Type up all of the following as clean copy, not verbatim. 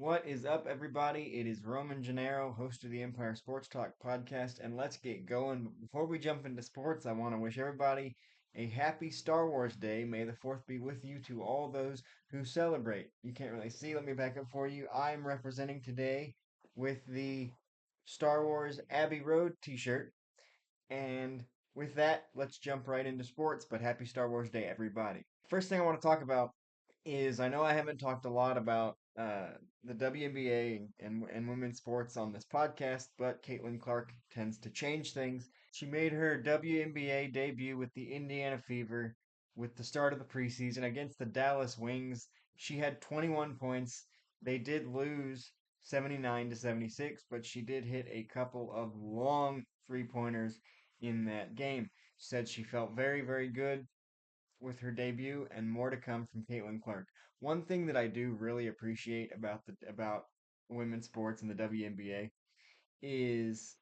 What is up, everybody? It is Roman Gennaro, host of the Empire Sports Talk podcast, and let's get going. Before we jump into sports, I want to wish everybody a happy Star Wars Day. May the 4th be with you to all those who celebrate. You can't really see, let me back up for you. I'm representing today with the Star Wars Abbey Road t shirt, and with that, let's jump right into sports. But happy Star Wars Day, everybody. First thing I want to talk about is I know I haven't talked a lot about the WNBA and women's sports on this podcast, but Caitlin Clark tends to change things. She made her WNBA debut with the Indiana Fever with the start of the preseason against the Dallas Wings. She had 21 points. They did lose 79 to 76, but she did hit a couple of long three-pointers in that game. She said she felt very, very good with her debut, and more to come from Caitlin Clark. One thing that I do really appreciate about women's sports and the WNBA is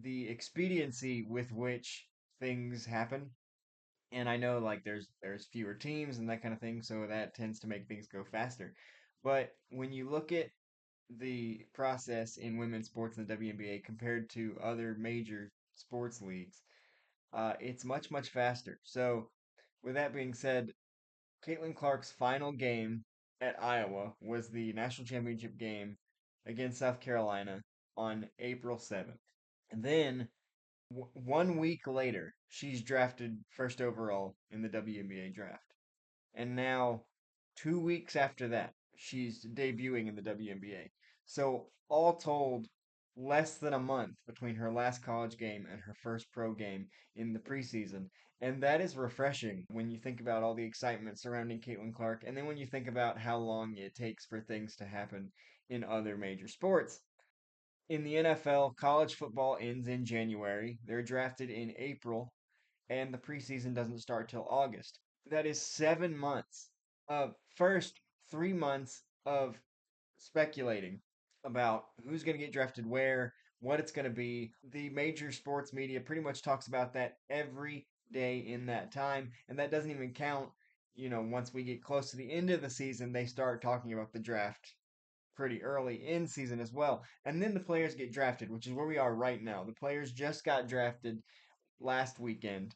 the expediency with which things happen. And I know like there's fewer teams and that kind of thing, so that tends to make things go faster. But when you look at the process in women's sports in the WNBA compared to other major sports leagues, it's much, much faster. So, with that being said, Caitlin Clark's final game at Iowa was the national championship game against South Carolina on April 7th. And then 1 week later, she's drafted first overall in the WNBA draft. And now, 2 weeks after that, she's debuting in the WNBA. So, all told, less than a month between her last college game and her first pro game in the preseason. And that is refreshing when you think about all the excitement surrounding Caitlin Clark, and then when you think about how long it takes for things to happen in other major sports. In the NFL, college football ends in January. They're drafted in April, and the preseason doesn't start till August. That is 7 months of first 3 months of speculating about who's going to get drafted where, what it's going to be. The major sports media pretty much talks about that every day in that time, and that doesn't even count. Once we get close to the end of the season, they start talking about the draft pretty early in season as well. And then the players get drafted, which is where we are right now. The players just got drafted last weekend.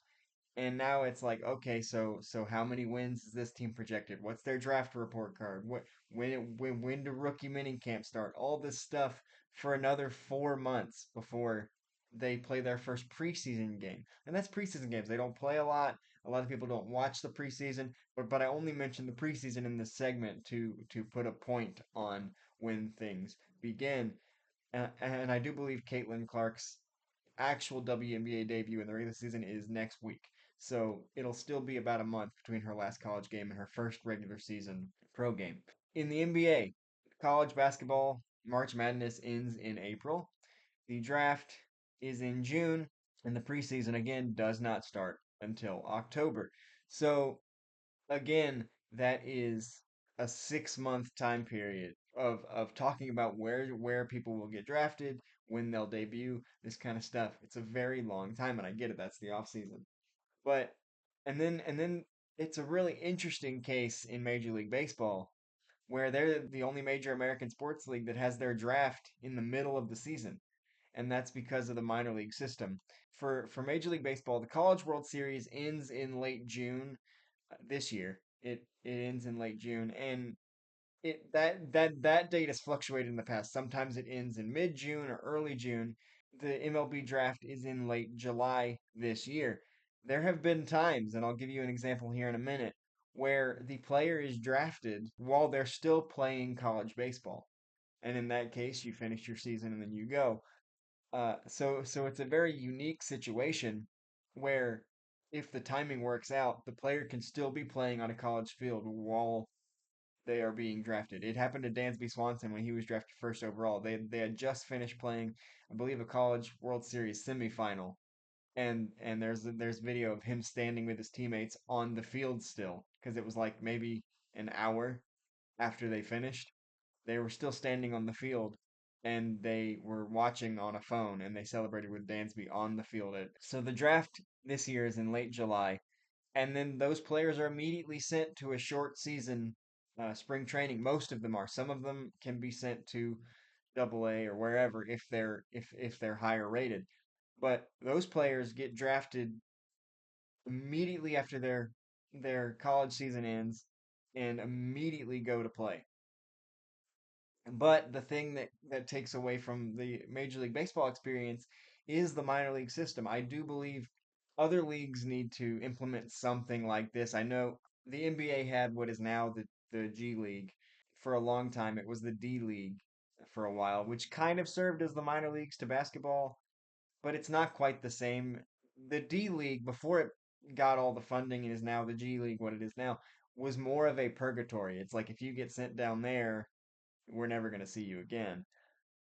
And now it's like, okay, so how many wins is this team projected? What's their draft report card? When do rookie mini camp start? All this stuff for another 4 months before they play their first preseason game. And that's preseason games. They don't play a lot. A lot of people don't watch the preseason, but I only mentioned the preseason in this segment to put a point on when things begin. And I do believe Caitlin Clark's actual WNBA debut in the regular season is next week. So it'll still be about a month between her last college game and her first regular season pro game. In the NBA, college basketball March Madness ends in April. The draft is in June, and the preseason again does not start until October. So again, that is a 6 month time period of talking about where people will get drafted, when they'll debut, this kind of stuff. It's a very long time, and I get it, that's the off season. But and then it's a really interesting case in Major League Baseball where they're the only major American sports league that has their draft in the middle of the season. And that's because of the minor league system. For Major League Baseball, the College World Series ends in late June this year. It ends in late June, and that date has fluctuated in the past. Sometimes it ends in mid June or early June. The MLB draft is in late July this year. There have been times, and I'll give you an example here in a minute, where the player is drafted while they're still playing college baseball. And in that case, you finish your season and then you go. So it's a very unique situation where if the timing works out, the player can still be playing on a college field while they are being drafted. It happened to Dansby Swanson when he was drafted first overall. They had just finished playing, I believe, a college World Series semifinal, and there's video of him standing with his teammates on the field still because it was like maybe an hour after they finished. They were still standing on the field and they were watching on a phone and they celebrated with Dansby on the field. So the draft this year is in late July, and then those players are immediately sent to a short season spring training. Most of them are. Some of them can be sent to double A or wherever if they're higher rated. But those players get drafted immediately after their college season ends and immediately go to play. But the thing that takes away from the Major League Baseball experience is the minor league system. I do believe other leagues need to implement something like this. I know the NBA had what is now the G League. For a long time, it was the D League for a while, which kind of served as the minor leagues to basketball, but it's not quite the same. The D League, before it got all the funding and is now the G League, what it is now, was more of a purgatory. It's like if you get sent down there, we're never going to see you again.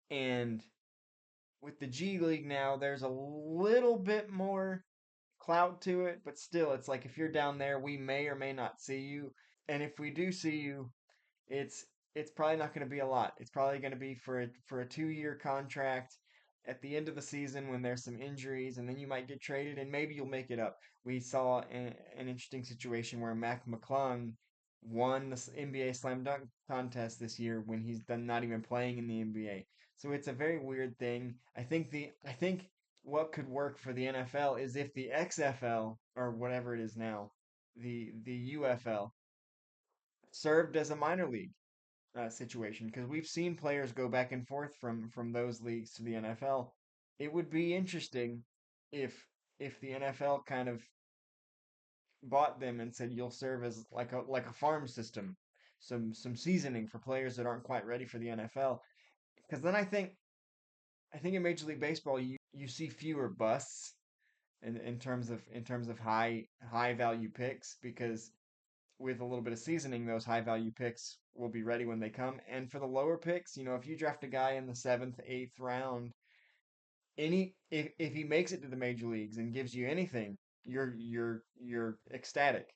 And with the G League now, there's a little bit more clout to it, but still, it's like if you're down there, we may or may not see you. And if we do see you, it's it's probably not going to be a lot. It's probably going to be for a 2 year contract at the end of the season when there's some injuries, and then you might get traded, and maybe you'll make it up. We saw an interesting situation where Mac McClung won the NBA Slam Dunk contest this year when he's done not even playing in the NBA. So it's a very weird thing. I think what could work for the NFL is if the XFL or whatever it is now, the UFL served as a minor league situation because we've seen players go back and forth from those leagues to the NFL. It would be interesting if the NFL kind of bought them and said you'll serve as like a farm system, some seasoning for players that aren't quite ready for the NFL. Because then I think in Major League Baseball you see fewer busts in terms of high value picks because with a little bit of seasoning, those high value picks will be ready when they come. And for the lower picks, if you draft a guy in the seventh, eighth round, if he makes it to the major leagues and gives you anything, you're ecstatic.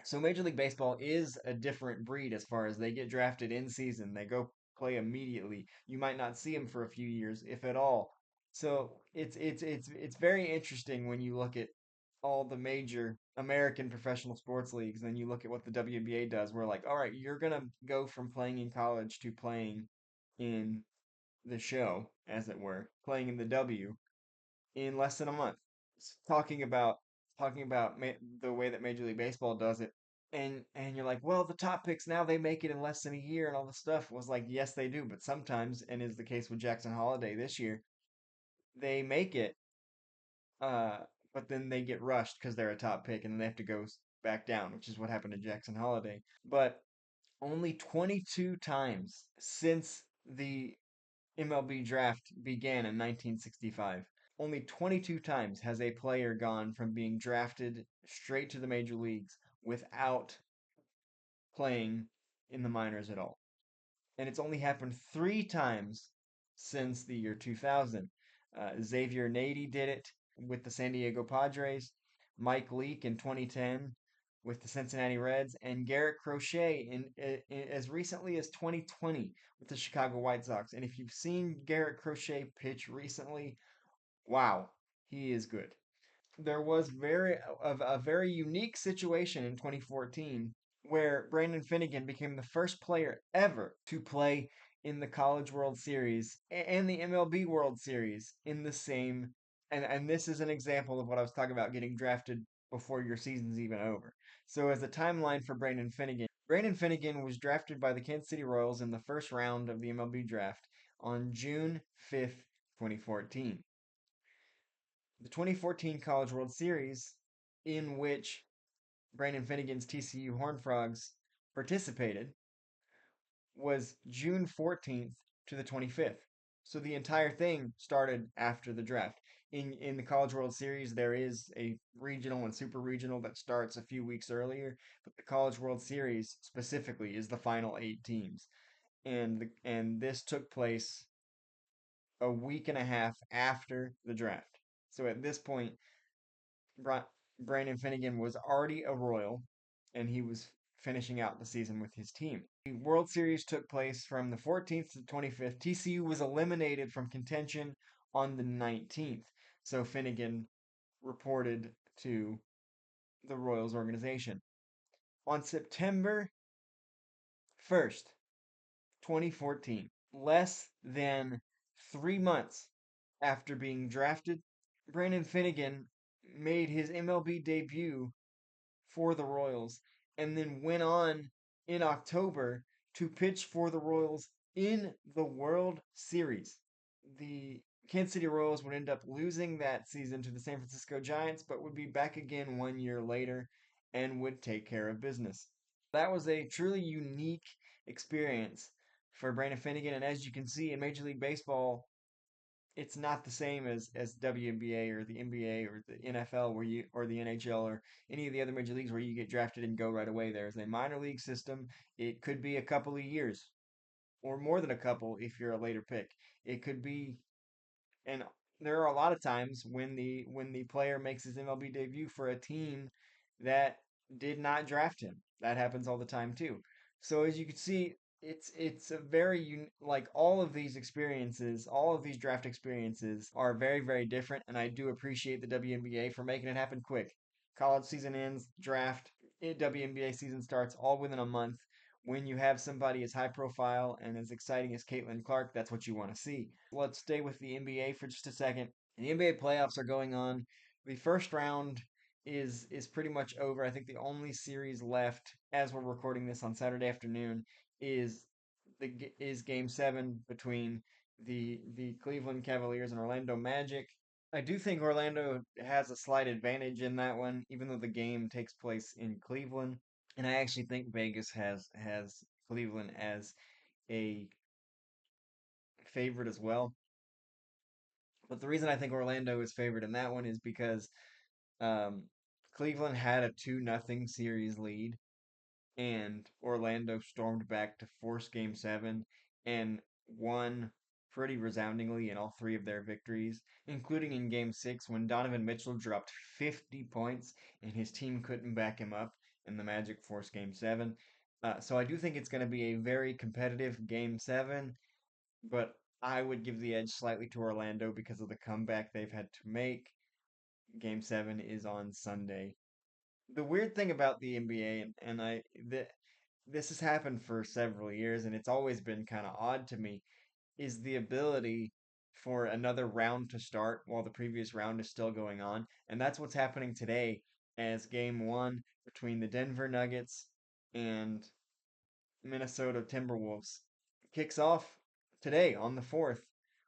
So Major League Baseball is a different breed as far as they get drafted in season. They go play immediately. You might not see them for a few years, if at all. So it's very interesting when you look at all the major American professional sports leagues, and then you look at what the WNBA does. We're like, all right, you're gonna go from playing in college to playing in the show, as it were, playing in the W in less than a month. Talking about the way that Major League Baseball does it, and you're like, well, the top picks now they make it in less than a year, and all this stuff was like, yes, they do, but sometimes, and is the case with Jackson Holiday this year, they make it, uh, but then they get rushed because they're a top pick, and then they have to go back down, which is what happened to Jackson Holiday. But only 22 times since the MLB draft began in 1965. Only 22 times has a player gone from being drafted straight to the major leagues without playing in the minors at all. And it's only happened 3 times since the year 2000. Xavier Nady did it with the San Diego Padres, Mike Leake in 2010 with the Cincinnati Reds, and Garrett Crochet in as recently as 2020 with the Chicago White Sox. And if you've seen Garrett Crochet pitch recently, wow, he is good. There was a very unique situation in 2014 where Brandon Finnegan became the first player ever to play in the College World Series and the MLB World Series in the same and this is an example of what I was talking about getting drafted before your season's even over. So as a timeline for Brandon Finnegan was drafted by the Kansas City Royals in the first round of the MLB draft on June 5th, 2014. The 2014 College World Series, in which Brandon Finnegan's TCU Horned Frogs participated, was June 14th to the 25th. So the entire thing started after the draft. In the College World Series, there is a regional and super regional that starts a few weeks earlier, but the College World Series specifically is the final 8 teams. And this took place a week and a half after the draft. So at this point, Bra- Brandon Finnegan was already a Royal, and he was finishing out the season with his team. The World Series took place from the 14th to the 25th. TCU was eliminated from contention on the 19th, so Finnegan reported to the Royals organization. On September 1st, 2014. Less than 3 months after being drafted, Brandon Finnegan made his MLB debut for the Royals and then went on in October to pitch for the Royals in the World Series. The Kansas City Royals would end up losing that season to the San Francisco Giants, but would be back again 1 year later and would take care of business. That was a truly unique experience for Brandon Finnegan, and as you can see in Major League Baseball, it's not the same as WNBA or the NBA or the NFL where you or the NHL or any of the other major leagues where you get drafted and go right away. There's a minor league system. It could be a couple of years or more than a couple if you're a later pick. It could be, and there are a lot of times when the player makes his MLB debut for a team that did not draft him. That happens all the time too. So as you can see, it's a like all of these experiences, all of these draft experiences are very different, and I do appreciate the WNBA for making it happen quick. College season ends, draft, WNBA season starts all within a month. When you have somebody as high profile and as exciting as Caitlin Clark, that's what you want to see. Let's stay with the NBA for just a second. The NBA playoffs are going on. The first round is pretty much over. I think the only series left, as we're recording this on Saturday afternoon, is Game 7 between the Cleveland Cavaliers and Orlando Magic. I do think Orlando has a slight advantage in that one, even though the game takes place in Cleveland. And I actually think Vegas has Cleveland as a favorite as well. But the reason I think Orlando is favored in that one is because um, Cleveland had a 2-0 series lead, and Orlando stormed back to force Game 7 and won pretty resoundingly in all three of their victories, including in Game 6 when Donovan Mitchell dropped 50 points and his team couldn't back him up, and the Magic forced Game 7. So I do think it's going to be a very competitive Game 7, but I would give the edge slightly to Orlando because of the comeback they've had to make. Game 7 is on Sunday. The weird thing about the NBA, and this has happened for several years, and it's always been kind of odd to me, is the ability for another round to start while the previous round is still going on. And that's what's happening today as game one between the Denver Nuggets and Minnesota Timberwolves kicks off today on the 4th,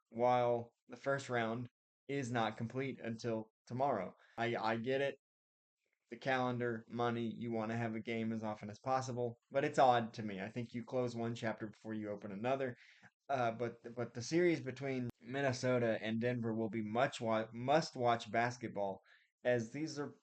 while the first round is not complete until tomorrow. I get it. The calendar, money, you want to have a game as often as possible, but it's odd to me. I think you close one chapter before you open another. But the series between Minnesota and Denver will be must watch basketball, as these are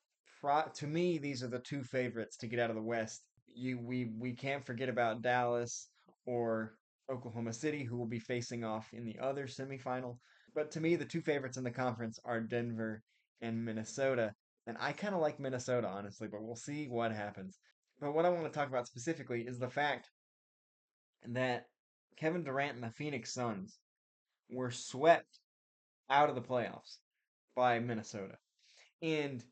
to me these are the two favorites to get out of the West. We can't forget about Dallas or Oklahoma City, who will be facing off in the other semifinal. But to me, the two favorites in the conference are Denver and Minnesota, and I kind of like Minnesota honestly, but we'll see what happens. But what I want to talk about specifically is the fact that Kevin Durant and the Phoenix Suns were swept out of the playoffs by Minnesota. And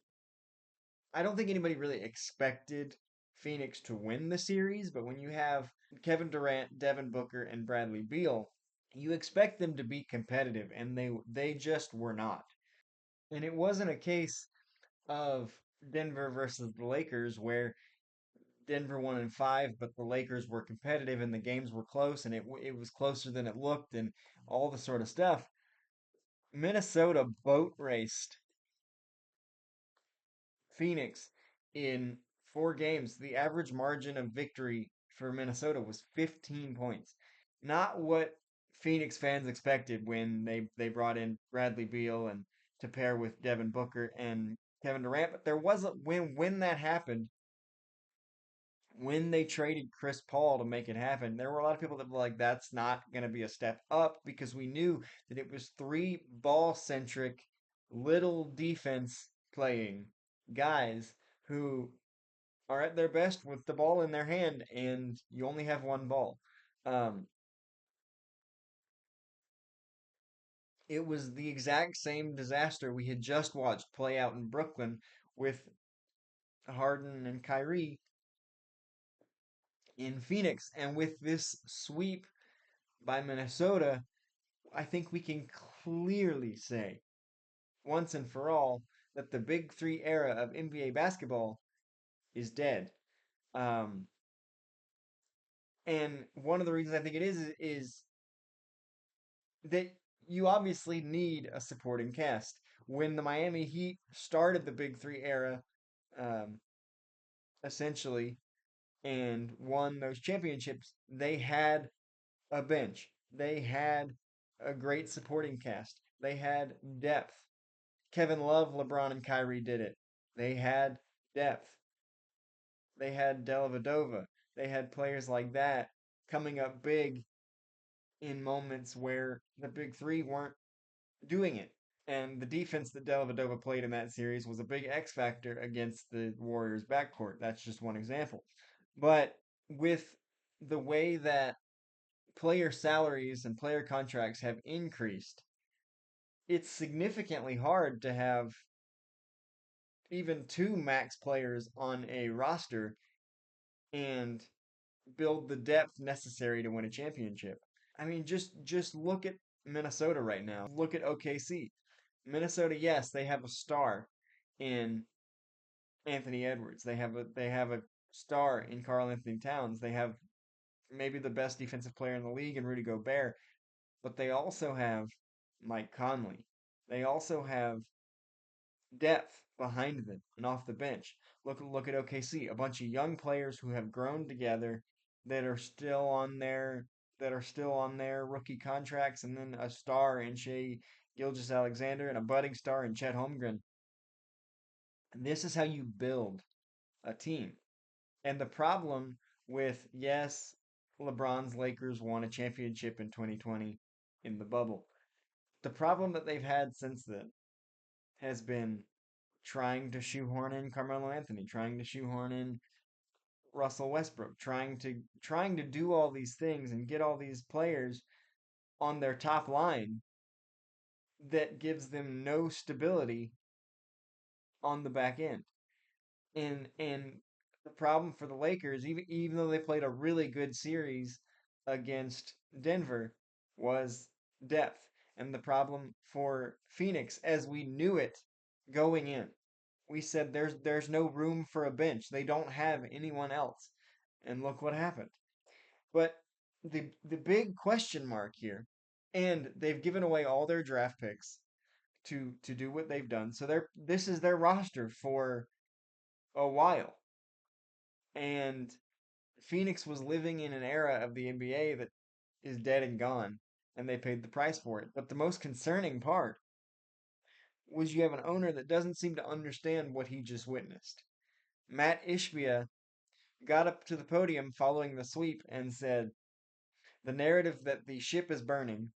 I don't think anybody really expected Phoenix to win the series, but when you have Kevin Durant, Devin Booker, and Bradley Beal, you expect them to be competitive, and they just were not. And it wasn't a case of Denver versus the Lakers where Denver won in five, but the Lakers were competitive and the games were close, and it was closer than it looked, and all the sort of stuff. Minnesota boat raced Phoenix in 4 games. The average margin of victory for Minnesota was 15 points. Not what Phoenix fans expected when they brought in Bradley Beal and to pair with Devin Booker and Kevin Durant, but there was a when that happened, when they traded Chris Paul to make it happen, there were a lot of people that were like, that's not going to be a step up because we knew that it was three ball centric, little defense playing guys who are at their best with the ball in their hand, and you only have one ball. Um, it was the exact same disaster we had just watched play out in Brooklyn with Harden and Kyrie in Phoenix. And with this sweep by Minnesota, I think we can clearly say, once and for all, that the Big Three era of NBA basketball is dead. Um, and one of the reasons I think it is that you obviously need a supporting cast. When the Miami Heat started the Big Three era, um, essentially, and won those championships, they had a bench. They had a great supporting cast. They had depth. Kevin Love, LeBron, and Kyrie did it. They had depth. They had Dellavedova. They had players like that coming up big in moments where the big three weren't doing it. And the defense that Dellavedova played in that series was a big X factor against the Warriors' backcourt. That's just one example. But with the way that player salaries and player contracts have increased, it's significantly hard to have even two max players on a roster and build the depth necessary to win a championship. I mean, just look at Minnesota right now. Look at OKC. Minnesota, yes, they have a star in Anthony Edwards. They have a star in Karl Anthony Towns. They have maybe the best defensive player in the league in Rudy Gobert, but they also have Mike Conley. They also have depth behind them and off the bench. Look at OKC, a bunch of young players who have grown together that are still on their rookie contracts, and then a star in Shea Gilgeous-Alexander and a budding star in Chet Holmgren. And this is how you build a team. And the problem with, yes, LeBron's Lakers won a championship in 2020 in the bubble. The problem that they've had since then has been trying to shoehorn in Carmelo Anthony, trying to shoehorn in Russell Westbrook, trying to do all these things and get all these players on their top line that gives them no stability on the back end. And the problem for the Lakers, even though they played a really good series against Denver, was depth. And the problem for Phoenix, as we knew it going in, we said there's no room for a bench. They don't have anyone else. And look what happened. But the big question mark here, and they've given away all their draft picks to do what they've done. So this is their roster for a while. And Phoenix was living in an era of the NBA that is dead and gone, and they paid the price for it. But the most concerning part was you have an owner that doesn't seem to understand what he just witnessed. Matt Ishbia got up to the podium following the sweep and said, the narrative that the ship is burning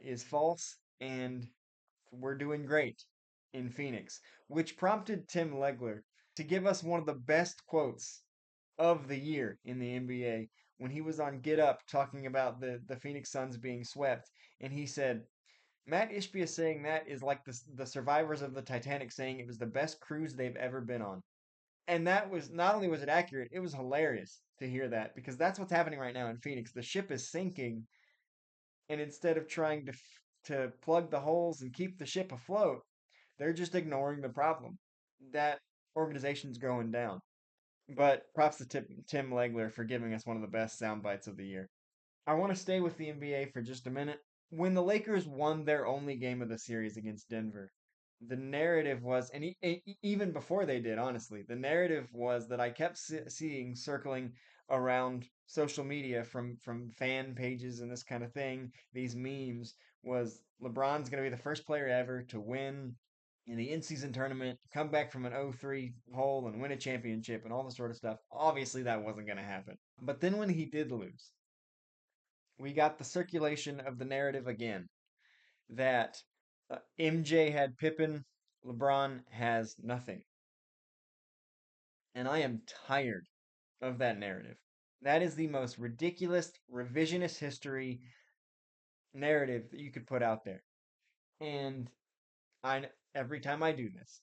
is false, and we're doing great in Phoenix, which prompted Tim Legler to give us one of the best quotes of the year in the NBA when he was on Get Up talking about the Phoenix Suns being swept. And he said, Matt Ishbia saying that is like the survivors of the Titanic saying it was the best cruise they've ever been on. And that was not only was it accurate, it was hilarious to hear that because that's what's happening right now in Phoenix. The ship is sinking, and instead of trying to plug the holes and keep the ship afloat, they're just ignoring the problem. That organization's going down. But props to Tim Legler for giving us one of the best sound bites of the year. I want to stay with the NBA for just a minute. When the Lakers won their only game of the series against Denver, the narrative was, and even before they did, honestly, the narrative was that I kept seeing circling around social media from fan pages and this kind of thing, these memes, was LeBron's going to be the first player ever to win in the in-season tournament, come back from an 0-3 hole and win a championship and all this sort of stuff. Obviously, that wasn't going to happen. But then when he did lose, we got the circulation of the narrative again that MJ had Pippen, LeBron has nothing. And I am tired of that narrative. That is the most ridiculous revisionist history narrative that you could put out there. And I every time I do this,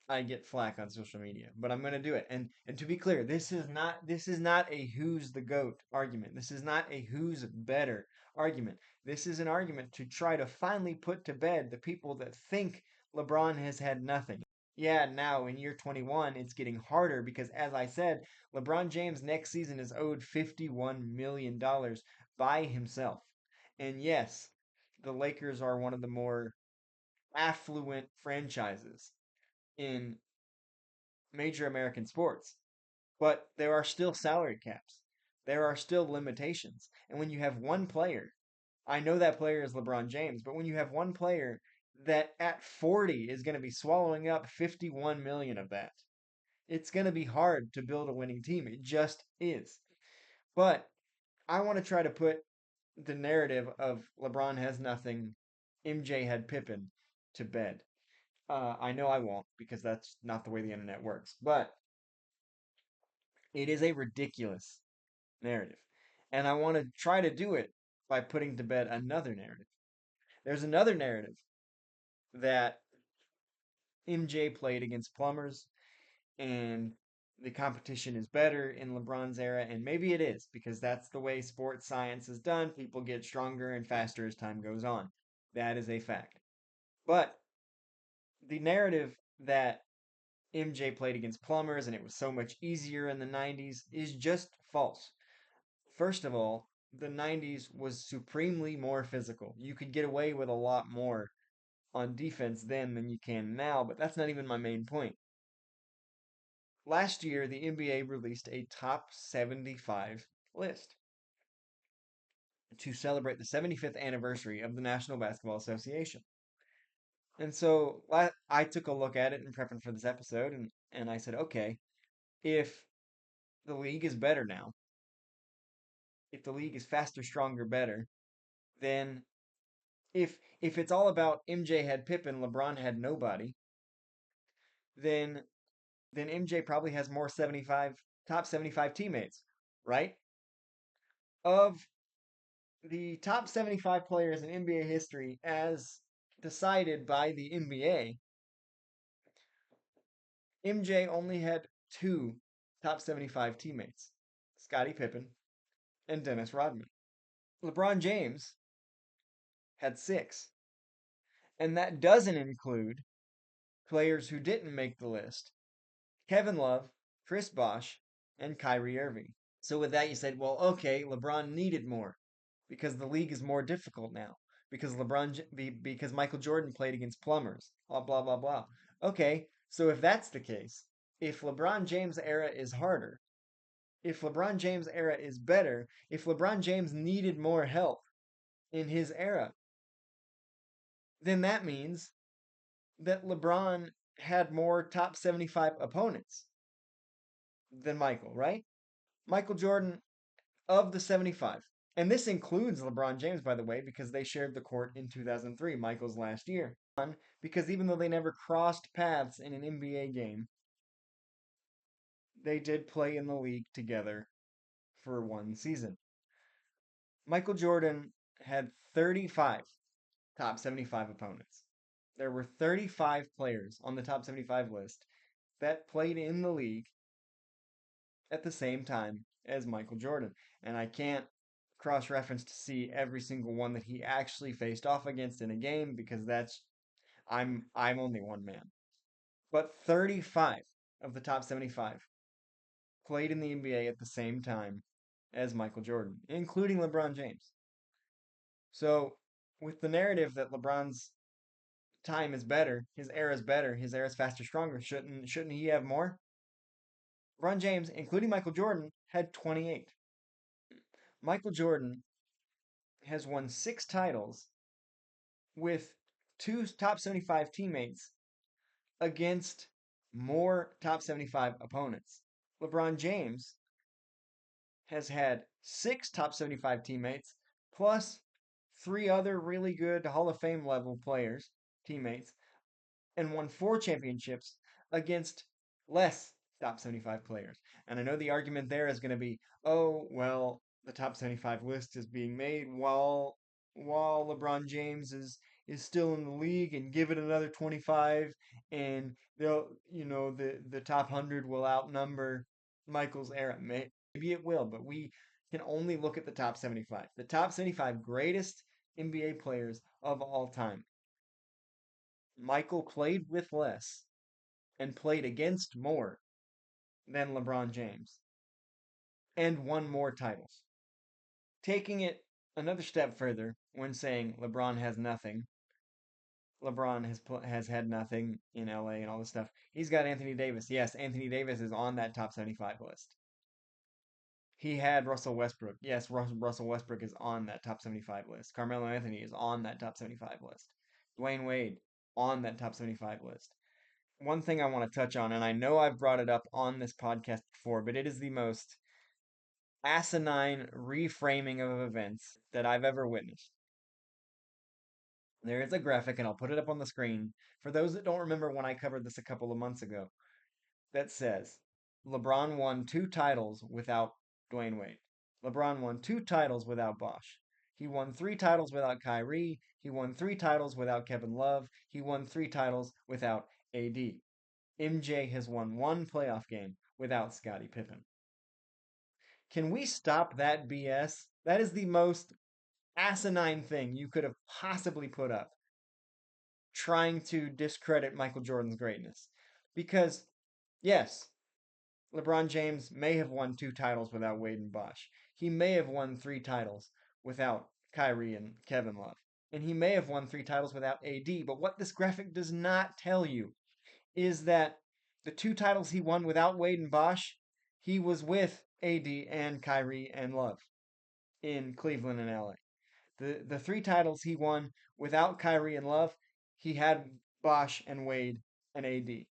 I get flack on social media, but I'm going to do it. And to be clear, this is not a who's the goat argument. This is not a who's better argument. This is an argument to try to finally put to bed the people that think LeBron has had nothing. Yeah, now in year 21, it's getting harder because, as I said, LeBron James next season is owed $51 million by himself. And yes, the Lakers are one of the more affluent franchises in major American sports. But there are still salary caps. There are still limitations. And when you have one player, I know that player is LeBron James, but when you have one player that at 40 is going to be swallowing up 51 million of that, it's going to be hard to build a winning team. It just is. But I want to try to put the narrative of LeBron has nothing, MJ had Pippen to bed. I know I won't because that's not the way the internet works. But it is a ridiculous narrative. And I want to try to do it by putting to bed another narrative. There's another narrative that MJ played against plumbers and the competition is better in LeBron's era. And maybe it is because that's the way sports science is done. People get stronger and faster as time goes on. That is a fact. But the narrative that MJ played against plumbers and it was so much easier in the 90s is just false. First of all, the 90s was supremely more physical. You could get away with a lot more on defense then than you can now, but that's not even my main point. Last year, the NBA released a top 75 list to celebrate the 75th anniversary of the National Basketball Association. And so I took a look at it in prepping for this episode, and I said, okay, if the league is better now, if the league is faster, stronger, better, then if it's all about MJ had Pippen, LeBron had nobody, then MJ probably has more 75 top 75 teammates, right? Of the top 75 players in NBA history as decided by the NBA, MJ only had two top 75 teammates, Scottie Pippen and Dennis Rodman. LeBron James had six, and that doesn't include players who didn't make the list: Kevin Love, Chris Bosh, and Kyrie Irving. So with that, you said, well, okay, LeBron needed more because the league is more difficult now because because Michael Jordan played against plumbers. Blah blah blah blah. Okay, so if that's the case, if LeBron James era is harder, if LeBron James era is better, if LeBron James needed more help in his era, then that means that LeBron had more top 75 opponents than Michael, right? Michael Jordan of the 75. And this includes LeBron James, by the way, because they shared the court in 2003, Michael's last year. Because even though they never crossed paths in an NBA game, they did play in the league together for one season. Michael Jordan had 35 top 75 opponents. There were 35 players on the top 75 list that played in the league at the same time as Michael Jordan. And I can't cross reference to see every single one that he actually faced off against in a game because that's I'm only one man. But 35 of the top 75 played in the NBA at the same time as Michael Jordan, including LeBron James. So, with the narrative that LeBron's time is better, his era is faster, stronger, shouldn't he have more? LeBron James, including Michael Jordan, had 28. Michael Jordan has won 6 titles with two top 75 teammates against more top 75 opponents. LeBron James has had 6 top 75 teammates plus 3 other really good Hall of Fame level players, teammates, and won 4 championships against less top 75 players. And I know the argument there is going to be, oh, well, the top 75 list is being made while LeBron James is still in the league and give it another 25 and they'll, the top 100 will outnumber Michael's era. Maybe it will, but we can only look at the top 75. The top 75 greatest NBA players of all time. Michael played with less and played against more than LeBron James and won more titles. Taking it another step further, when saying LeBron has nothing, LeBron has had nothing in LA and all this stuff. He's got Anthony Davis. Yes, Anthony Davis is on that top 75 list. He had Russell Westbrook. Yes, Russell Westbrook is on that top 75 list. Carmelo Anthony is on that top 75 list. Dwayne Wade on that top 75 list. One thing I want to touch on, and I know I've brought it up on this podcast before, but it is the most asinine reframing of events that I've ever witnessed. There is a graphic, and I'll put it up on the screen for those that don't remember when I covered this a couple of months ago, that says LeBron won 2 titles without Dwayne Wade. LeBron won 2 titles without Bosh. He won 3 titles without Kyrie. He won 3 titles without Kevin Love. He won 3 titles without AD. MJ has won 1 playoff game without Scottie Pippen. Can we stop that BS? That is the most asinine thing you could have possibly put up trying to discredit Michael Jordan's greatness. Because, yes, LeBron James may have won 2 titles without Wade and Bosh. He may have won 3 titles without Kyrie and Kevin Love. And he may have won 3 titles without AD. But what this graphic does not tell you is that the 2 titles he won without Wade and Bosh, he was with AD and Kyrie and Love in Cleveland and LA. The 3 titles he won without Kyrie and Love, he had Bosh and Wade and AD.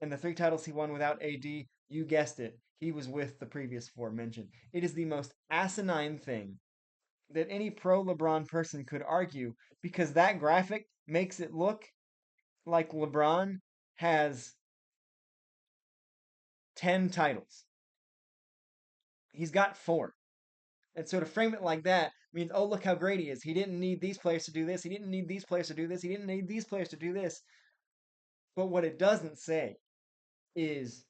And the 3 titles he won without AD, you guessed it, he was with the previous four mentioned. It is the most asinine thing that any pro LeBron person could argue because that graphic makes it look like LeBron has 10 titles. He's got 4. And so to frame it like that means, oh, look how great he is. He didn't need these players to do this. He didn't need these players to do this. He didn't need these players to do this. But what it doesn't say is,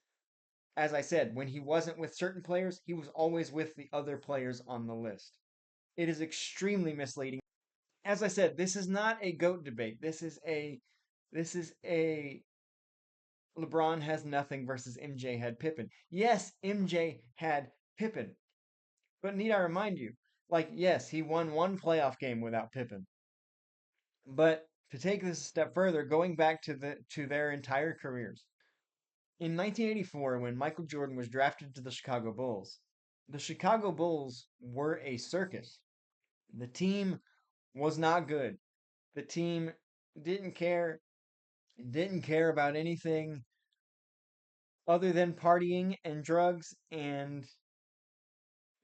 as I said, when he wasn't with certain players, he was always with the other players on the list. It is extremely misleading. As I said, this is not a GOAT debate. This is a LeBron has nothing versus MJ had Pippen. Yes, MJ had Pippen. But need I remind you, like, yes, he won 1 playoff game without Pippen. But to take this a step further, going back to their entire careers. In 1984, when Michael Jordan was drafted to the Chicago Bulls, the Chicago Bulls were a circus. The team was not good. The team didn't care didn't care about anything other than partying and drugs. And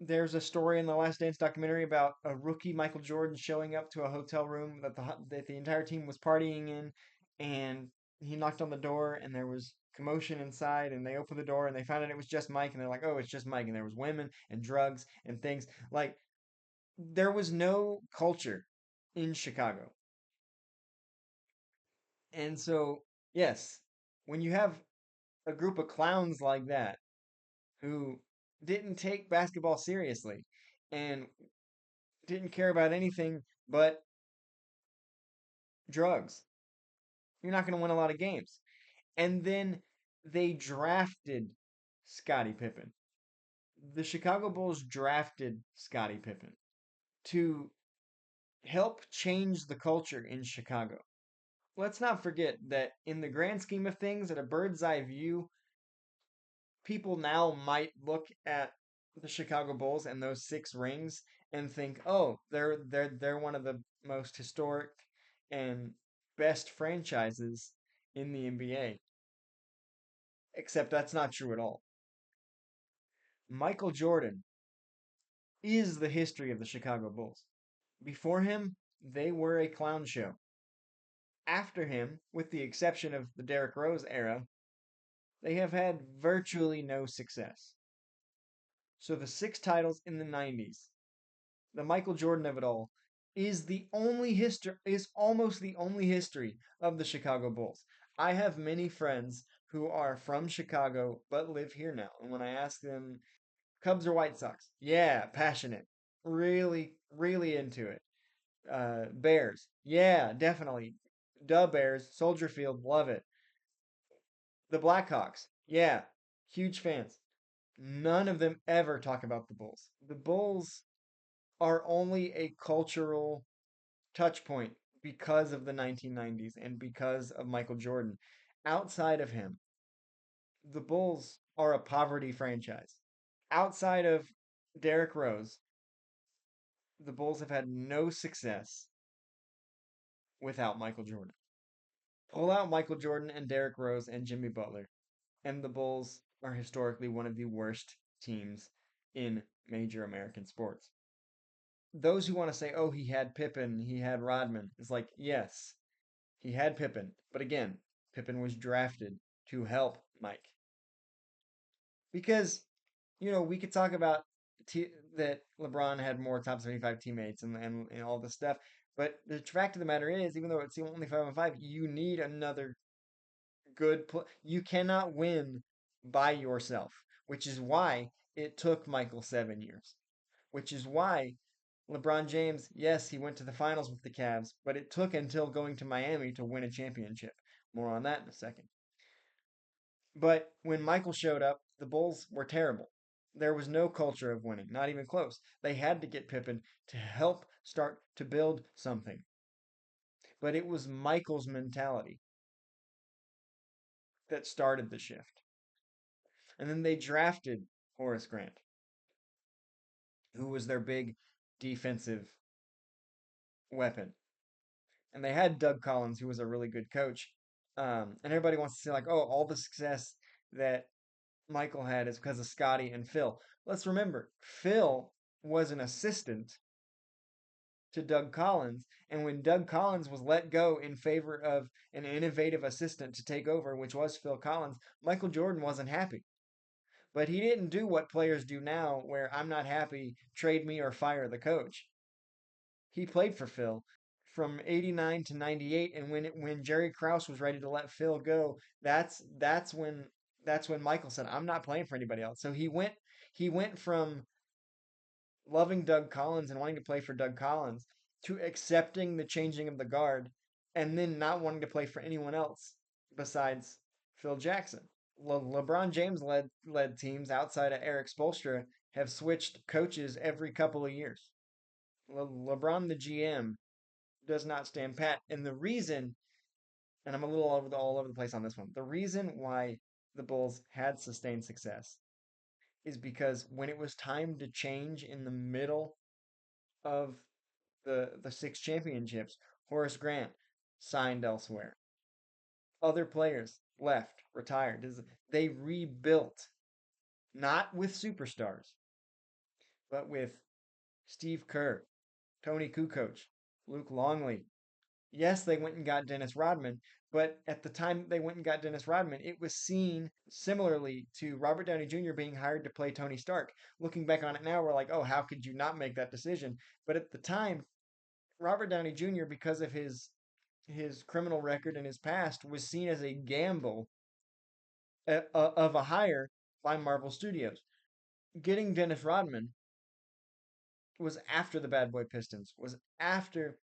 there's a story in the Last Dance documentary about a rookie Michael Jordan showing up to a hotel room that the entire team was partying in, and he knocked on the door, and there was commotion inside, and they opened the door, and they found out it was just Mike, and they're like, "Oh, it's just Mike," and there was women and drugs and things like there was no culture in Chicago, and so yes, when you have a group of clowns like that who didn't take basketball seriously and didn't care about anything but drugs. You're not going to win a lot of games. And then they drafted Scottie Pippen. The Chicago Bulls drafted Scottie Pippen to help change the culture in Chicago. Let's not forget that in the grand scheme of things, at a bird's eye view, people now might look at the Chicago Bulls and those 6 rings and think, "Oh, they're one of the most historic and best franchises in the NBA." Except that's not true at all. Michael Jordan is the history of the Chicago Bulls. Before him, they were a clown show. After him, with the exception of the Derrick Rose era, they have had virtually no success. So the 6 titles in the 90s, the Michael Jordan of it all, is almost the only history of the Chicago Bulls. I have many friends who are from Chicago but live here now. And when I ask them Cubs or White Sox, yeah, passionate. Really, really into it. Bears, yeah, definitely. Duh Bears, Soldier Field, love it. The Blackhawks, yeah, huge fans. None of them ever talk about the Bulls. The Bulls are only a cultural touch point because of the 1990s and because of Michael Jordan. Outside of him, the Bulls are a poverty franchise. Outside of Derrick Rose, the Bulls have had no success without Michael Jordan. Pull out Michael Jordan and Derrick Rose and Jimmy Butler, and the Bulls are historically one of the worst teams in major American sports. Those who want to say, oh, he had Pippen, he had Rodman, it's like, yes, he had Pippen. But again, Pippen was drafted to help Mike. Because, we could talk about that LeBron had more top 75 teammates and all this stuff. But the fact of the matter is, even though it's only 5-on-5, you need another you cannot win by yourself, which is why it took Michael 7 years. Which is why LeBron James, yes, he went to the finals with the Cavs, but it took until going to Miami to win a championship. More on that in a second. But when Michael showed up, the Bulls were terrible. There was no culture of winning, not even close. They had to get Pippen to help start to build something. But it was Michael's mentality that started the shift. And then they drafted Horace Grant, who was their big defensive weapon. And they had Doug Collins, who was a really good coach. And everybody wants to say, like, oh, all the success that Michael had is because of Scotty and Phil. Let's remember, Phil was an assistant to Doug Collins. And when Doug Collins was let go in favor of an innovative assistant to take over, which was Phil Collins, Michael Jordan wasn't happy. But he didn't do what players do now, where I'm not happy, trade me or fire the coach. He played for Phil from 89 to 98, and when Jerry Krause was ready to let Phil go, that's when Michael said, "I'm not playing for anybody else." So he went from loving Doug Collins and wanting to play for Doug Collins to accepting the changing of the guard and then not wanting to play for anyone else besides Phil Jackson. LeBron James led teams outside of Eric Spoelstra have switched coaches every couple of years. LeBron, the GM, does not stand pat. And the reason, and I'm a little all over the place on this one, the reason why the Bulls had sustained success is because when it was time to change in the middle of the six championships, Horace Grant signed elsewhere. Other players left, retired. They rebuilt, not with superstars, but with Steve Kerr, Tony Kukoc, Luke Longley. Yes, they went and got Dennis Rodman, but at the time they went and got Dennis Rodman, it was seen similarly to Robert Downey Jr. being hired to play Tony Stark. Looking back on it now, we're like, oh, how could you not make that decision? But at the time, Robert Downey Jr., because of his criminal record and his past, was seen as a gamble of a hire by Marvel Studios. Getting Dennis Rodman was after the Bad Boy Pistons, was after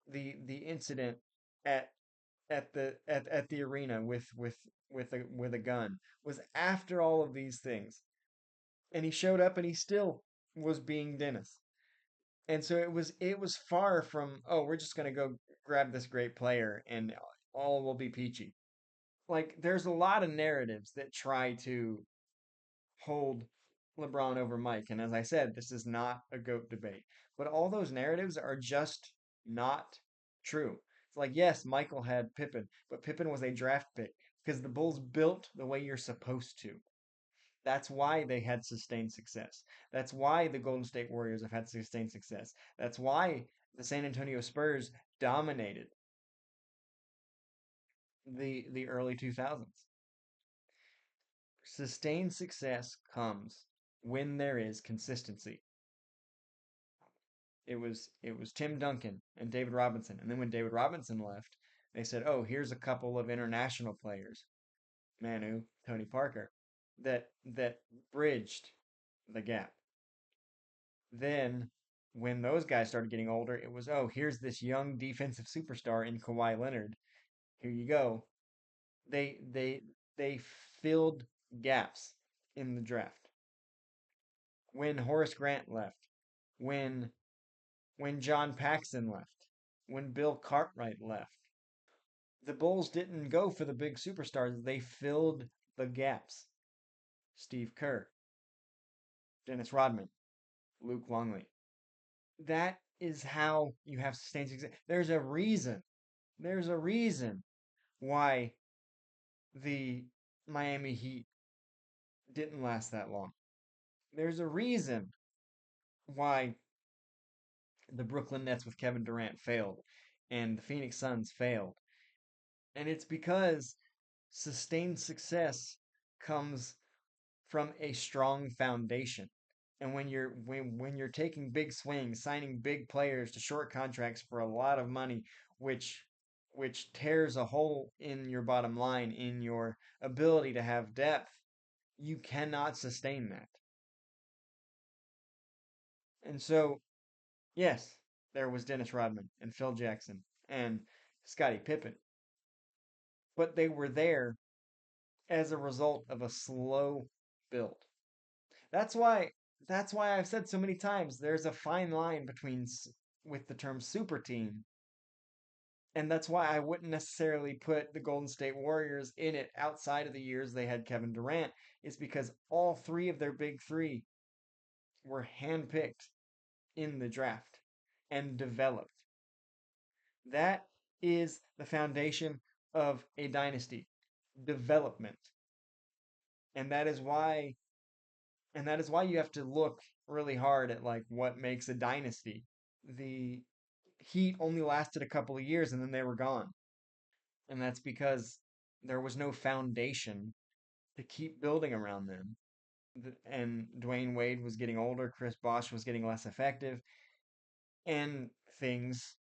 the incident at at the arena with a gun, was after all of these things, and he showed up and he still was being Dennis. And so it was far from, oh, we're just gonna go grab this great player and all will be peachy. Like there's a lot of narratives that try to hold LeBron over Mike. And as I said, this is not a GOAT debate. But all those narratives are just not true. It's like, yes, Michael had Pippen, but Pippen was a draft pick because the Bulls built the way you're supposed to. That's why they had sustained success. That's why the Golden State Warriors have had sustained success. That's why the San Antonio Spurs dominated the early 2000s. Sustained success comes when there is consistency. It was Tim Duncan and David Robinson. And then when David Robinson left, they said, "Oh, here's a couple of international players, Manu, Tony Parker, that bridged the gap." Then when those guys started getting older, it was, "Oh, here's this young defensive superstar in Kawhi Leonard. Here you go." They filled gaps in the draft. When Horace Grant left, when when John Paxson left, when Bill Cartwright left, the Bulls didn't go for the big superstars. They filled the gaps. Steve Kerr, Dennis Rodman, Luke Longley. That is how you have sustained success. There's a reason. There's a reason why the Miami Heat didn't last that long. There's a reason why the Brooklyn Nets with Kevin Durant failed and the Phoenix Suns failed. And it's because sustained success comes from a strong foundation. And when you're taking big swings, signing big players to short contracts for a lot of money, which which tears a hole in your bottom line, in your ability to have depth, you cannot sustain that. And so, yes, there was Dennis Rodman and Phil Jackson and Scottie Pippen, but they were there as a result of a slow build. That's why that's why I've said so many times there's a fine line between with the term super team, and that's why I wouldn't necessarily put the Golden State Warriors in it outside of the years they had Kevin Durant, is because all three of their big three were handpicked in the draft and developed. That is the foundation of a dynasty, development. And that is why you have to look really hard at like what makes a dynasty. The Heat only lasted a couple of years and then they were gone. And that's because there was no foundation to keep building around them. And Dwayne Wade was getting older, Chris Bosh was getting less effective, and things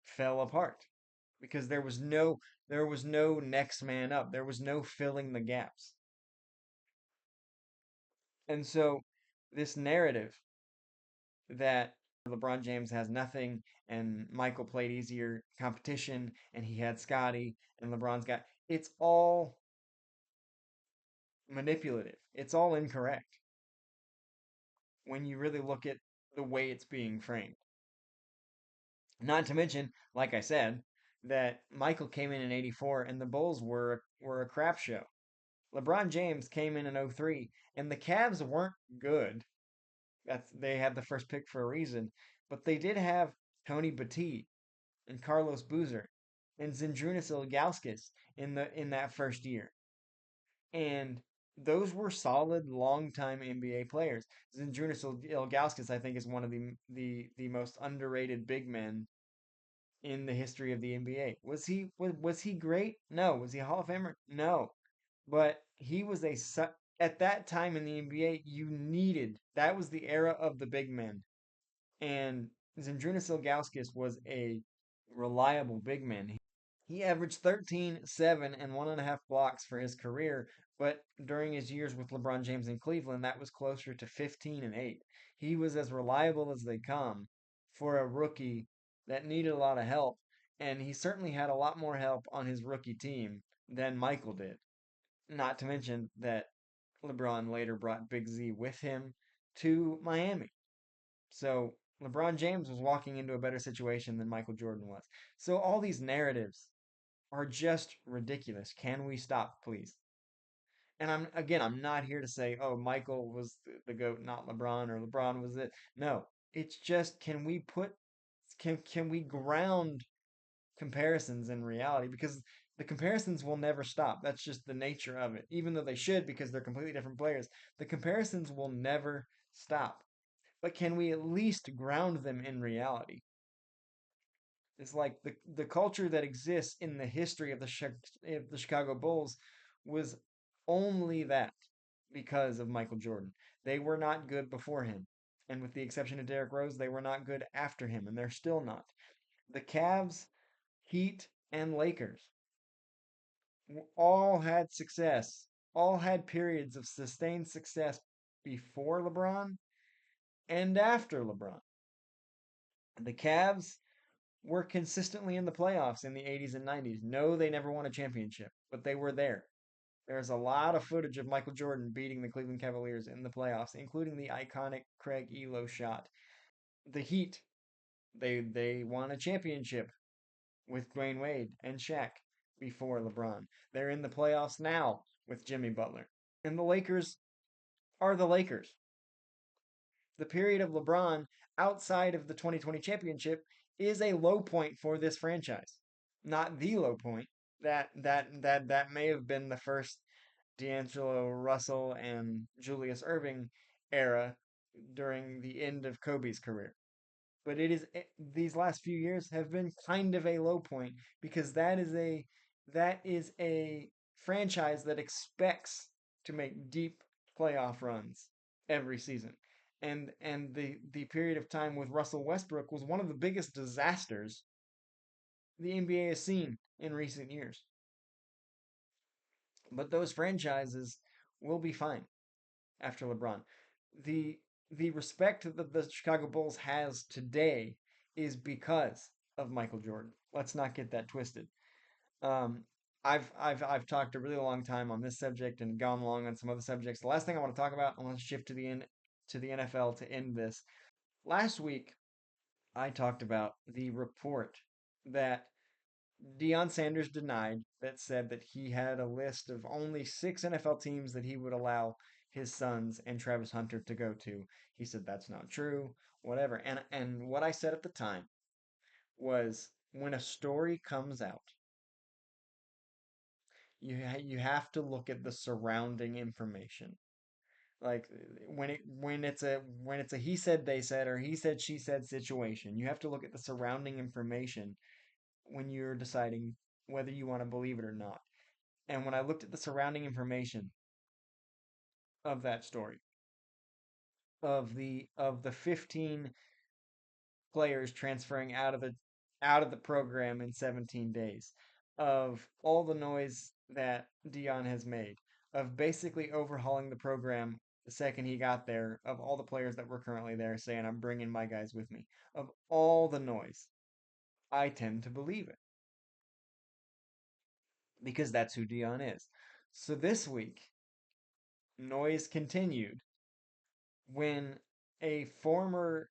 fell apart because there was no next man up. There was no filling the gaps. And so this narrative that LeBron James has nothing and Michael played easier competition and he had Scotty and LeBron's got, it's all manipulative. It's all incorrect when you really look at the way it's being framed. Not to mention, like I said, that Michael came in 84 and the Bulls were a crap show. LeBron James came in 03 and the Cavs weren't good. They had the first pick for a reason, but they did have Tony Batiste and Carlos Boozer and Zydrunas Ilgauskas in that first year. And those were solid long-time NBA players. Zydrunas Ilgauskas, I think, is one of the most underrated big men in the history of the NBA. Was he great? No. Was he a Hall of Famer? No. But he was at that time in the NBA, that was the era of the big men. And Zydrunas Ilgauskas was a reliable big man. He averaged 13, 7, and 1.5 blocks for his career, but during his years with LeBron James in Cleveland, that was closer to 15 and 8. He was as reliable as they come for a rookie that needed a lot of help, and he certainly had a lot more help on his rookie team than Michael did. Not to mention that LeBron later brought Big Z with him to Miami. So LeBron James was walking into a better situation than Michael Jordan was. So all these narratives are just ridiculous. Can we stop, please? And I'm not here to say, oh, Michael was the GOAT, not LeBron, or LeBron was it. No, it's just can we ground comparisons in reality? Because the comparisons will never stop. That's just the nature of it. Even though they should, because they're completely different players, the comparisons will never stop. But can we at least ground them in reality? It's like the culture that exists in the history of the Chicago Bulls was only that because of Michael Jordan. They were not good before him. And with the exception of Derrick Rose, they were not good after him, and they're still not. The Cavs, Heat, and Lakers all had success, all had periods of sustained success before LeBron and after LeBron. The Cavs were consistently in the playoffs in the 80s and 90s. No, they never won a championship, but they were there. There's a lot of footage of Michael Jordan beating the Cleveland Cavaliers in the playoffs, including the iconic Craig Elo shot. The Heat, they won a championship with Dwayne Wade and Shaq before LeBron. They're in the playoffs now with Jimmy Butler. And the Lakers are the Lakers. The period of LeBron outside of the 2020 championship is a low point for this franchise. Not the low point. That may have been the first D'Angelo Russell and Julius Erving era during the end of Kobe's career. But these last few years have been kind of a low point because that is a franchise that expects to make deep playoff runs every season. And the period of time with Russell Westbrook was one of the biggest disasters the NBA has seen in recent years. But those franchises will be fine after LeBron. The the respect that the Chicago Bulls has today is because of Michael Jordan. Let's not get that twisted. Um, I've talked a really long time on this subject and gone long on some other subjects. The last thing I want to talk about, I want to shift to the NFL to end this. Last week, I talked about the report that Deion Sanders denied that said that he had a list of only 6 NFL teams that he would allow his sons and Travis Hunter to go to. He said that's not true, whatever. And what I said at the time was when a story comes out, you have to look at the surrounding information. Like when it's a he said they said or he said she said situation, you have to look at the surrounding information when you're deciding whether you want to believe it or not. And when I looked at the surrounding information of that story, of the 15 players transferring out of the program in 17 days, of all the noise that Dion has made, of basically overhauling the program the second he got there, of all the players that were currently there saying I'm bringing my guys with me, of all the noise, I tend to believe it because that's who Dion is. So this week, noise continued when a former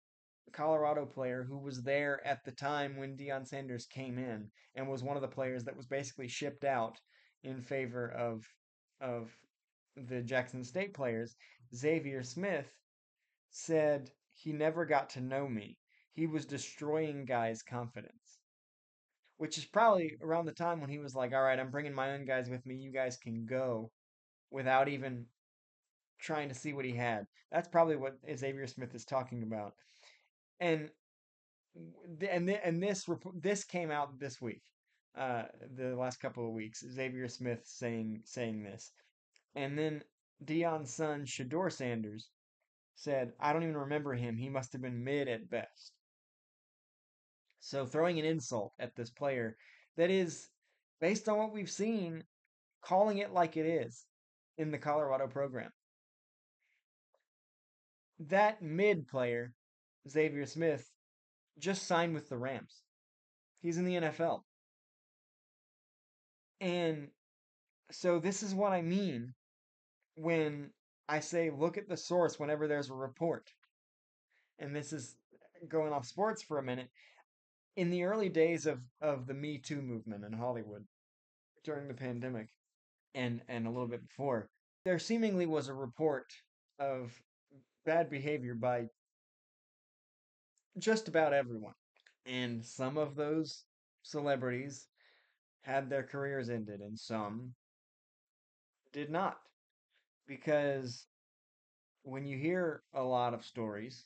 Colorado player who was there at the time when Deion Sanders came in and was one of the players that was basically shipped out in favor of the Jackson State players, Xavier Smith said he never got to know me. He was destroying guys' confidence. Which is probably around the time when he was like, "All right, I'm bringing my own guys with me. You guys can go," without even trying to see what he had. That's probably what Xavier Smith is talking about. And this came out this week, uh, the last couple of weeks. Xavier Smith saying this, and then Dion's son Shador Sanders said, "I don't even remember him. He must have been mid at best." So throwing an insult at this player that is, based on what we've seen, calling it like it is in the Colorado program. That mid player, Xavier Smith, just signed with the Rams. He's in the NFL. And so this is what I mean when I say look at the source whenever there's a report. And this is going off sports for a minute. In the early days of the Me Too movement in Hollywood during the pandemic and a little bit before, there seemingly was a report of bad behavior by just about everyone. And some of those celebrities had their careers ended, and some did not. Because when you hear a lot of stories,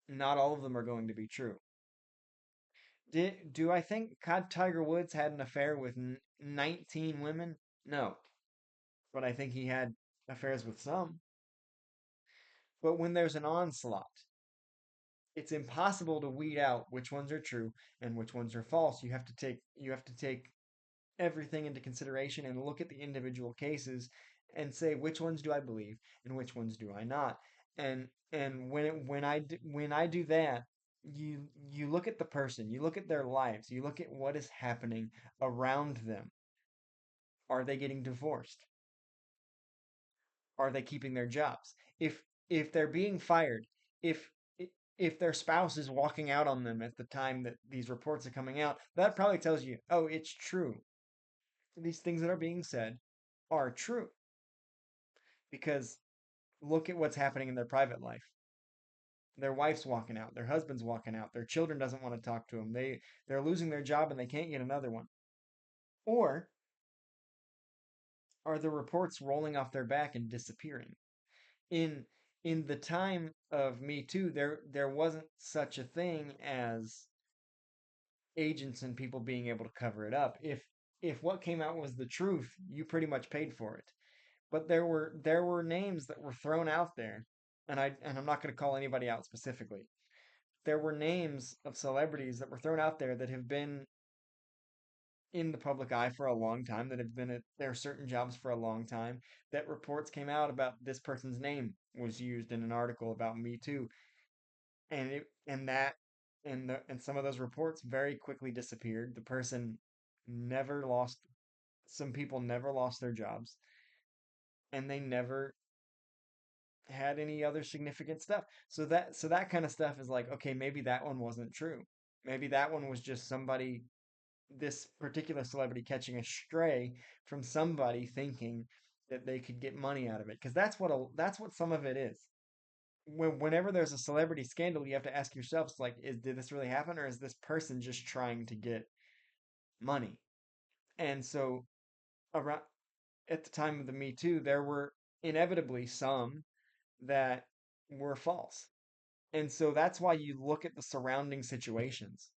not all of them are going to be true. Do I think Tiger Woods had an affair with 19 women? No. But I think he had affairs with some. But when there's an onslaught, it's impossible to weed out which ones are true and which ones are false. You have to take everything into consideration and look at the individual cases and say which ones do I believe and which ones do I not. And when I do that, you look at the person, you look at their lives, you look at what is happening around them. Are they getting divorced? Are they keeping their jobs? If they're being fired, if if their spouse is walking out on them at the time that these reports are coming out, that probably tells you, oh, it's true. These things that are being said are true because look at what's happening in their private life. Their wife's walking out, their husband's walking out, their children doesn't want to talk to them. They're losing their job and they can't get another one. Or are the reports rolling off their back and disappearing? In in the time of Me Too, there wasn't such a thing as agents and people being able to cover it up. If what came out was the truth, you pretty much paid for it. But there were names that were thrown out there, and I'm not going to call anybody out specifically. There were names of celebrities that were thrown out there that have been in the public eye for a long time, that have been at their certain jobs for a long time, that reports came out about this person's name was used in an article about Me Too, and it and that and some of those reports very quickly disappeared. The person never lost. Some people never lost their jobs, and they never had any other significant stuff. So that kind of stuff is like, okay, maybe that one wasn't true. Maybe that one was just somebody, this particular celebrity catching a stray from somebody thinking that they could get money out of it. Because that's what some of it is. Whenever there's a celebrity scandal, you have to ask yourself, it's like, did this really happen, or is this person just trying to get money? And so around at the time of the Me Too, there were inevitably some that were false. And so that's why you look at the surrounding situations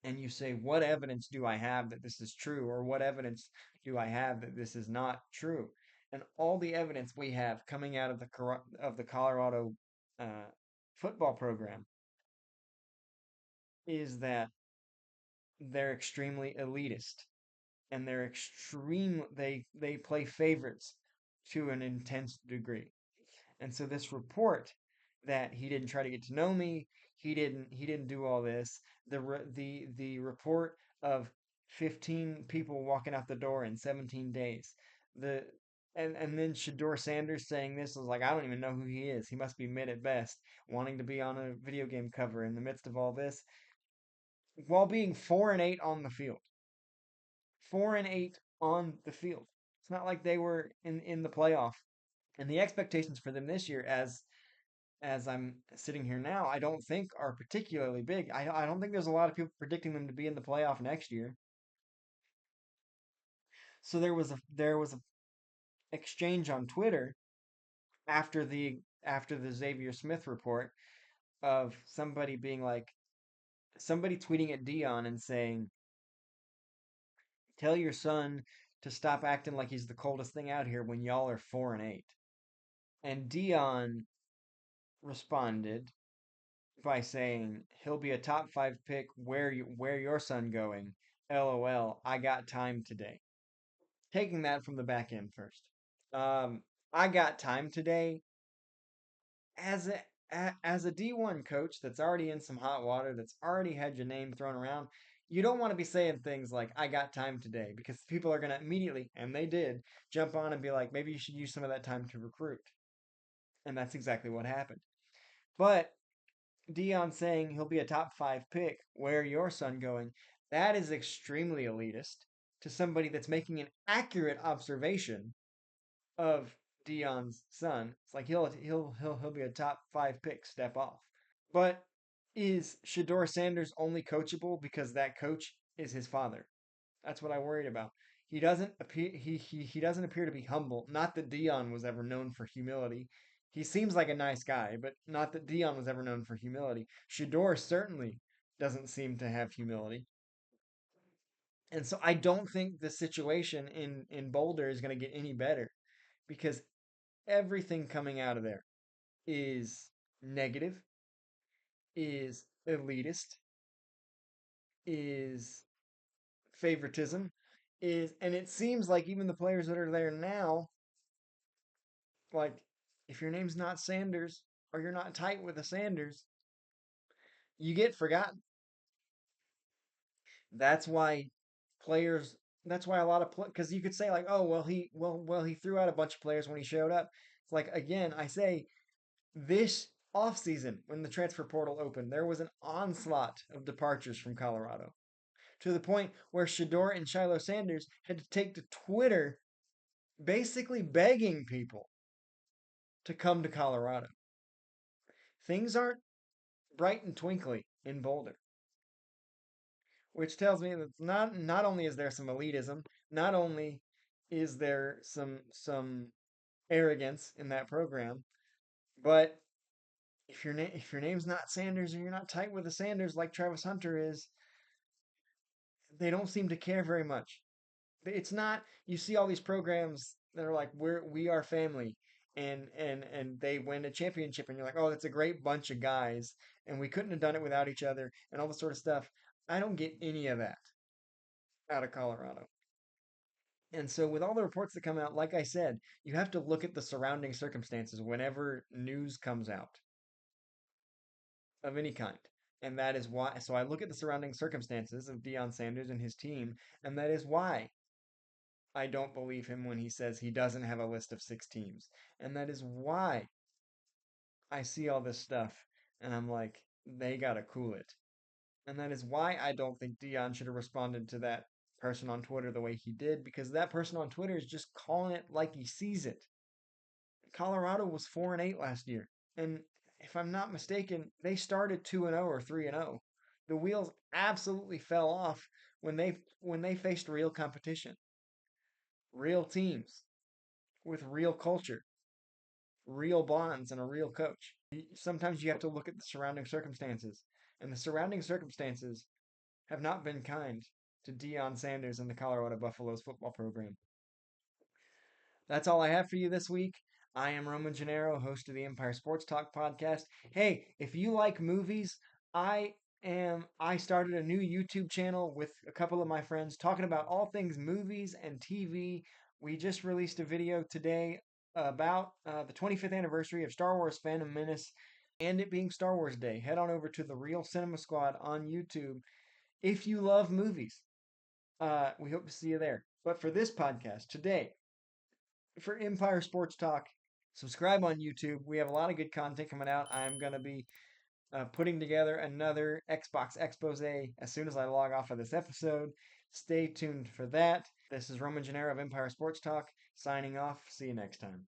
and you say, what evidence do I have that this is true? Or what evidence do I have that this is not true? And all the evidence we have coming out of the Colorado uh, football program is that they're extremely elitist and they play favorites to an intense degree. And so this report that he didn't try to get to know me, he didn't do all this. The report of 15 people walking out the door in 17 days. The and then Shador Sanders saying this was like, I don't even know who he is. He must be mid at best, wanting to be on a video game cover in the midst of all this, while being 4-8 on the field. 4-8 on the field. It's not like they were in the playoff. And the expectations for them this year, as I'm sitting here now, I don't think are particularly big. I don't think there's a lot of people predicting them to be in the playoff next year. So there was a exchange on Twitter after the Xavier Smith report of somebody tweeting at Dion and saying, "Tell your son to stop acting like he's the coldest thing out here when y'all are 4-8." And Dion responded by saying he'll be a top five pick. Where your son going? LOL. I got time today. Taking that from the back end first. I got time today as a D1 coach that's already in some hot water, that's already had your name thrown around. You don't want to be saying things like "I got time today" because people are gonna immediately, and they did, jump on and be like, maybe you should use some of that time to recruit, and that's exactly what happened. But Dion saying he'll be a top five pick, where your son going? That is extremely elitist to somebody that's making an accurate observation of Dion's son. It's like he'll be a top five pick, step off. But is Shador Sanders only coachable because that coach is his father? That's what I worried about. He doesn't appear to be humble. Not that Dion was ever known for humility. He seems like a nice guy, but not that Dion was ever known for humility. Shador certainly doesn't seem to have humility. And so I don't think the situation in Boulder is going to get any better because everything coming out of there is negative. is elitist, is favoritism, and it seems like even the players that are there now, like if your name's not Sanders or you're not tight with a Sanders, you get forgotten. That's why players. That's why a lot of because you could say like, oh he threw out a bunch of players when he showed up. It's like again, I say this offseason when the transfer portal opened, there was an onslaught of departures from Colorado to the point where Shador and Shiloh Sanders had to take to Twitter basically begging people to come to Colorado. Things aren't bright and twinkly in Boulder, which tells me that not only is there some elitism, not only is there some arrogance in that program, but if your name's not Sanders or you're not tight with the Sanders like Travis Hunter is, they don't seem to care very much. It's not you see all these programs that are like we are family and they win a championship and you're like, oh, that's a great bunch of guys and we couldn't have done it without each other and all this sort of stuff. I don't get any of that out of Colorado. And so with all the reports that come out, like I said, you have to look at the surrounding circumstances whenever news comes out of any kind. And that is why so I look at the surrounding circumstances of Deion Sanders and his team, and that is why I don't believe him when he says he doesn't have a list of 6 teams. And that is why I see all this stuff and I'm like, they gotta cool it. And that is why I don't think Dion should have responded to that person on Twitter the way he did, because that person on Twitter is just calling it like he sees it. Colorado was 4-8 last year. And if I'm not mistaken, they started 2-0 or 3-0. The wheels absolutely fell off when they faced real competition, real teams with real culture, real bonds, and a real coach. Sometimes you have to look at the surrounding circumstances, and the surrounding circumstances have not been kind to Deion Sanders and the Colorado Buffaloes football program. That's all I have for you this week. I am Roman Gennaro, host of the Empire Sports Talk podcast. Hey, if you like movies, I started a new YouTube channel with a couple of my friends talking about all things movies and TV. We just released a video today about the 25th anniversary of Star Wars Phantom Menace and it being Star Wars Day. Head on over to the Real Cinema Squad on YouTube if you love movies. We hope to see you there. But for this podcast today, for Empire Sports Talk, subscribe on YouTube. We have a lot of good content coming out. I'm going to be putting together another Xbox Xposé as soon as I log off of this episode. Stay tuned for that. This is Roman Gennaro of Empire Sports Talk signing off. See you next time.